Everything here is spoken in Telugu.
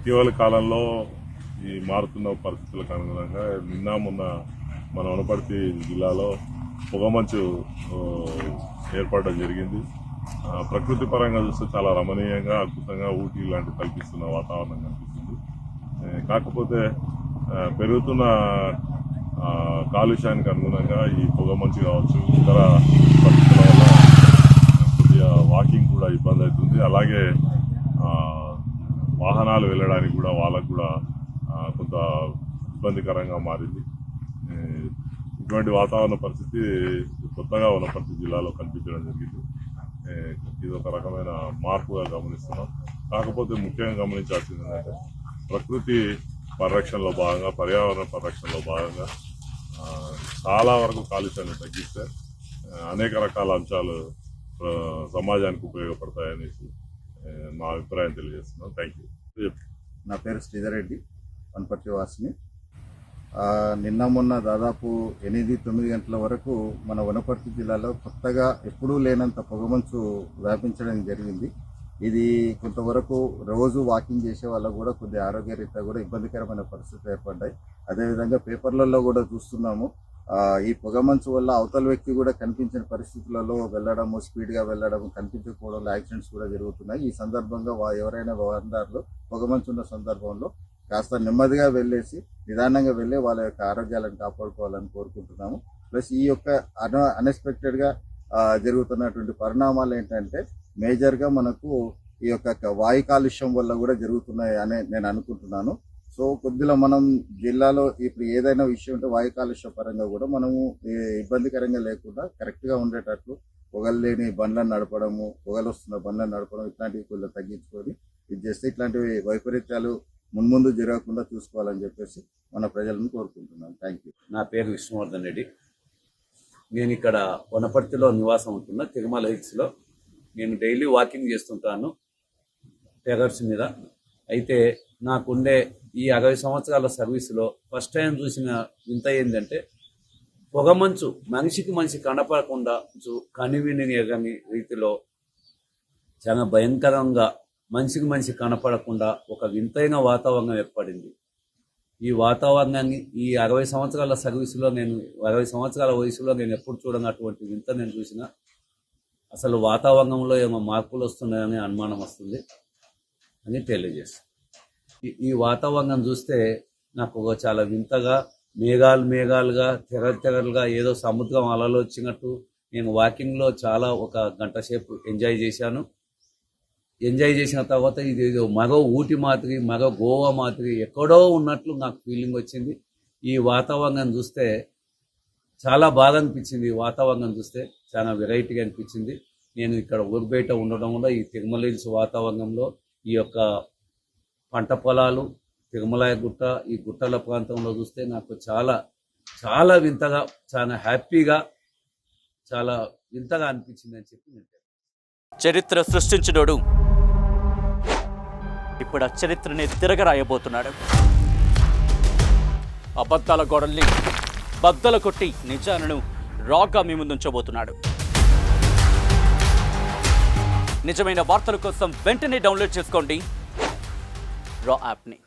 ఇటీవలి కాలంలో ఈ మారుతున్న పరిస్థితులకు అనుగుణంగా నిన్న మొన్న మన వనపర్తి జిల్లాలో పొగమంచు ఏర్పడడం జరిగింది. ప్రకృతి పరంగా చూస్తే చాలా రమణీయంగా అద్భుతంగా ఊటీ లాంటి కల్పిస్తున్న వాతావరణం కనిపిస్తుంది. కాకపోతే పెరుగుతున్న కాలుష్యానికి అనుగుణంగా ఈ పొగమంచు కావచ్చు ఇతర పరిస్థితుల వల్ల కొద్దిగా వాకింగ్ కూడా ఇబ్బంది అవుతుంది. అలాగే వాహనాలు వెళ్ళడానికి కూడా వాళ్ళకు కూడా కొంత ఇబ్బందికరంగా మారింది. ఇటువంటి వాతావరణ పరిస్థితి కొత్తగా వనపర్తి జిల్లాలో కనిపించడం జరిగింది. ఇది ఒక రకమైన మార్పుగా గమనిస్తున్నాం. కాకపోతే ముఖ్యంగా గమనించాల్సింది ఏంటంటే ప్రకృతి పరిరక్షణలో భాగంగా పర్యావరణ పరిరక్షణలో భాగంగా చాలా వరకు కాలుష్యాన్ని తగ్గిస్తే అనేక రకాల అంశాలు సమాజానికి ఉపయోగపడతాయనేసి మా అభిప్రాయం తెలియజేస్తున్నాను. Thank you. నా పేరు శ్రీధర్ రెడ్డి, వనపర్తి వాసిని. నిన్న మొన్న దాదాపు 8-9 గంటల వరకు మన వనపర్తి జిల్లాలో కొత్తగా ఎప్పుడూ లేనంత పొగమంచు వ్యాపించడం జరిగింది. ఇది కొంతవరకు రోజు వాకింగ్ చేసే వాళ్ళకు కూడా కొద్దిగా ఆరోగ్యరీత్యా కూడా ఇబ్బందికరమైన పరిస్థితులు ఏర్పడ్డాయి. అదేవిధంగా పేపర్లలో కూడా చూస్తున్నాము, ఈ పొగమంచు వల్ల అవతల వ్యక్తి కూడా కనిపించిన పరిస్థితులలో వెళ్ళడము, స్పీడ్గా వెళ్ళడము, కనిపించకపోవడంలో యాక్సిడెంట్స్ కూడా జరుగుతున్నాయి. ఈ సందర్భంగా ఎవరైనా వాహనదారులు పొగమంచు ఉన్న సందర్భంలో కాస్త నెమ్మదిగా వెళ్ళేసి నిదానంగా వెళ్ళి వాళ్ళ యొక్క ఆరోగ్యాలను కాపాడుకోవాలని కోరుకుంటున్నాము. ప్లస్ ఈ యొక్క అన్ఎక్స్పెక్టెడ్గా జరుగుతున్నటువంటి పరిణామాలు ఏంటంటే మేజర్గా మనకు ఈ యొక్క వాయు కాలుష్యం వల్ల కూడా జరుగుతున్నాయి అని నేను అనుకుంటున్నాను. సో కొద్దిగా మనం జిల్లాలో ఇప్పుడు ఏదైనా విషయం ఉంటే వాయు కాలుష్య పరంగా కూడా మనము ఇబ్బందికరంగా లేకుండా కరెక్ట్గా ఉండేటట్లు పొగలు లేని బండ్లను నడపడము, పొగలు వస్తున్న బండ్లను నడపడం ఇట్లాంటివి కొద్దిగా తగ్గించుకొని ఇది చేస్తే ఇట్లాంటివి వైపరీత్యాలు మున్ముందు జరగకుండా చూసుకోవాలని చెప్పేసి మన ప్రజలను కోరుకుంటున్నాను. Thank you. నా పేరు విష్ణువర్ధన్ రెడ్డి. నేను ఇక్కడ వనపర్తిలో నివాసం ఉంటున్నా, తిరుమల హిల్స్లో. నేను డైలీ వాకింగ్ చేస్తుంటాను టెర్రస్ మీద. అయితే నాకుండే ఈ 60 సంవత్సరాల సర్వీసులో ఫస్ట్ టైం చూసిన వింత ఏంటంటే పొగమంచు మనిషికి మనిషి కనపడకుండా కనివిని ఎగని రీతిలో చాలా భయంకరంగా మనిషికి మనిషి కనపడకుండా ఒక వింతైన వాతావరణం ఏర్పడింది. ఈ వాతావరణాన్ని ఈ 60 సంవత్సరాల సర్వీసులో 60 సంవత్సరాల వయసులో నేను ఎప్పుడు చూడనటువంటి వింత నేను చూసిన. అసలు వాతావరణంలో ఏమో మార్పులు వస్తున్నాయని అనుమానం వస్తుంది అని తెలియజేస్తాను. ఈ వాతావరణం చూస్తే నాకు చాలా వింతగా మేఘాలుగా తెరలుగా ఏదో సముద్రం అలలు వచ్చినట్టు నేను వాకింగ్లో చాలా ఒక గంట సేపు ఎంజాయ్ చేశాను. ఎంజాయ్ చేసిన తర్వాత ఇది మరో ఊటీ మాదిరి, మరో గోవా మాదిరి ఎక్కడో ఉన్నట్లు నాకు ఫీలింగ్ వచ్చింది. ఈ వాతావరణం చూస్తే చాలా బాగా అనిపించింది. ఈ వాతావరణం చూస్తే చాలా వెరైటీగా అనిపించింది. నేను ఇక్కడ ఊరు బయట ఉండడం వల్ల ఈ తిరుమల హిల్స్ వాతావరణంలో ఈ యొక్క పంట పొలాలు, తిరుమల గుట్ట, ఈ గుట్టల ప్రాంతంలో చూస్తే నాకు చాలా చాలా వింతగా, చాలా హ్యాపీగా, చాలా వింతగా అనిపించింది అని చెప్పి నేను చరిత్ర సృష్టించినోడు ఇప్పుడు ఆ చరిత్రని తిరగరాయబోతున్నాడు. అబద్ధాల గోడల్ని బద్దలు కొట్టి నిజాలను రాగా మీ ముందుంచబోతున్నాడు. నిజమైన వార్తల కోసం వెంటనే డౌన్లోడ్ చేసుకోండి రా యాప్ని.